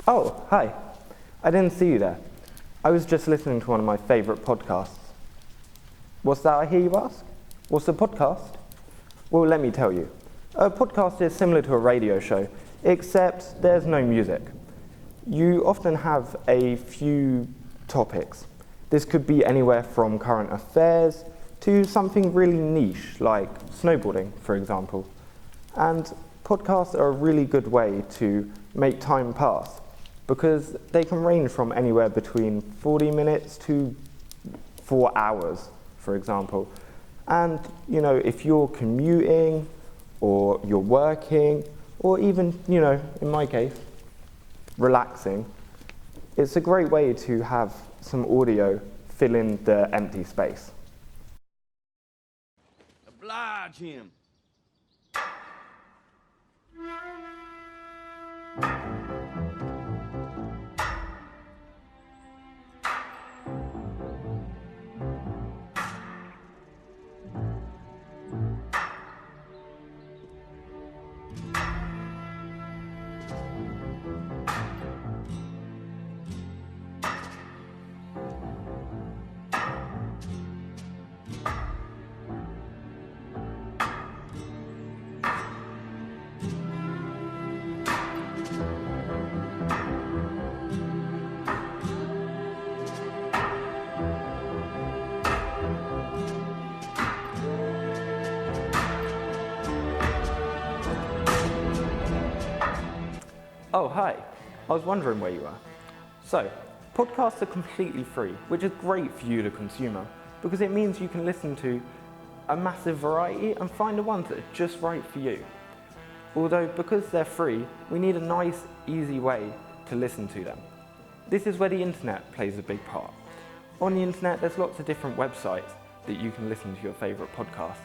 Oh, hi. I didn't see you there. I was just listening to one of my favourite podcasts. What's that I hear you ask? What's a podcast? Well, let me tell you. A podcast is similar to a radio show, except there's no music. You often have a few topics. This could be anywhere from current affairs to something really niche, like snowboarding, for example. And podcasts are a really good way to make time pass, because they can range from anywhere between 40 minutes to 4 hours, for example. And, if you're commuting, or you're working, or even, in my case, relaxing, it's a great way to have some audio fill in the empty space. Oblige him. Oh, hi. I was wondering where you are. So, podcasts are completely free, which is great for you, the consumer, because it means you can listen to a massive variety and find the ones that are just right for you. Although, because they're free, we need a nice, easy way to listen to them. This is where the internet plays a big part. On the internet, there's lots of different websites that you can listen to your favorite podcasts.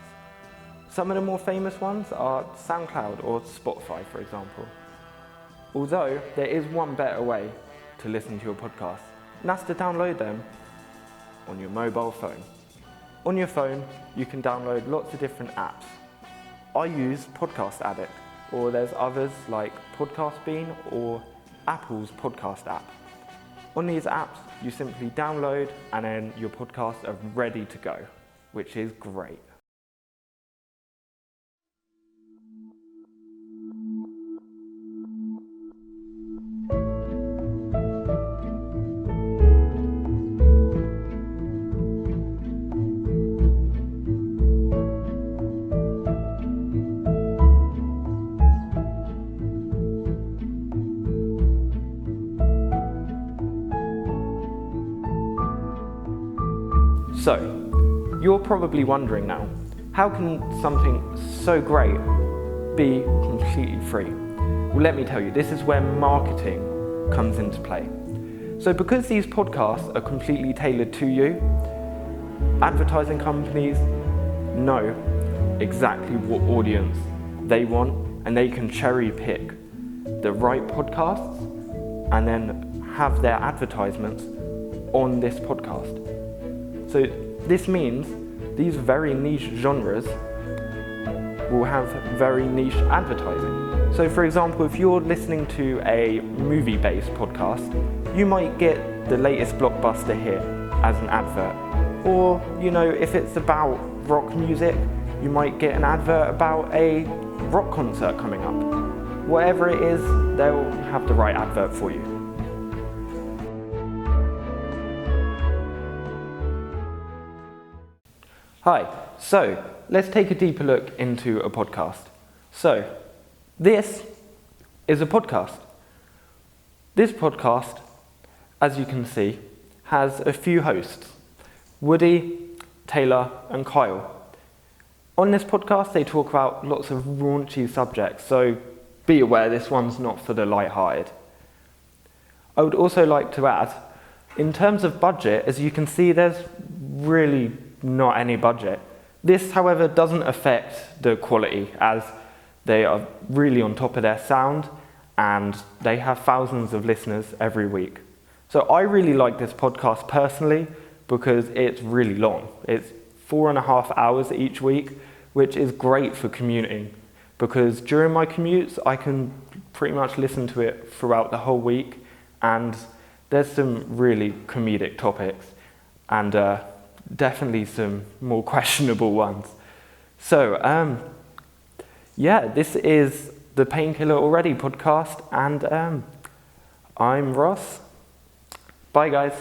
Some of the more famous ones are SoundCloud or Spotify, for example. Although, there is one better way to listen to your podcast, and that's to download them on your mobile phone. On your phone, you can download lots of different apps. I use Podcast Addict, or there's others like Podcast Bean or Apple's podcast app. On these apps, you simply download and then your podcasts are ready to go, which is great. So, you're probably wondering now, how can something so great be completely free? Well, let me tell you, this is where marketing comes into play. So because these podcasts are completely tailored to you, advertising companies know exactly what audience they want, and they can cherry pick the right podcasts and then have their advertisements on this podcast. So this means these very niche genres will have very niche advertising. So for example, if you're listening to a movie-based podcast, you might get the latest blockbuster hit as an advert. Or, if it's about rock music, you might get an advert about a rock concert coming up. Whatever it is, they'll have the right advert for you. Hi, so let's take a deeper look into a podcast. So, this is a podcast. This podcast, as you can see, has a few hosts, Woody, Taylor, and Kyle. On this podcast, they talk about lots of raunchy subjects, so be aware this one's not for the light-hearted. I would also like to add, in terms of budget, as you can see, there's really not any budget. This, however, doesn't affect the quality, as they are really on top of their sound and they have thousands of listeners every week. So I really like this podcast personally because it's really long. It's 4.5 hours each week, which is great for commuting, because during my commutes I can pretty much listen to it throughout the whole week and there's some really comedic topics and definitely some more questionable ones. So, yeah, this is the Painkiller Already podcast, and I'm Ross. Bye, guys.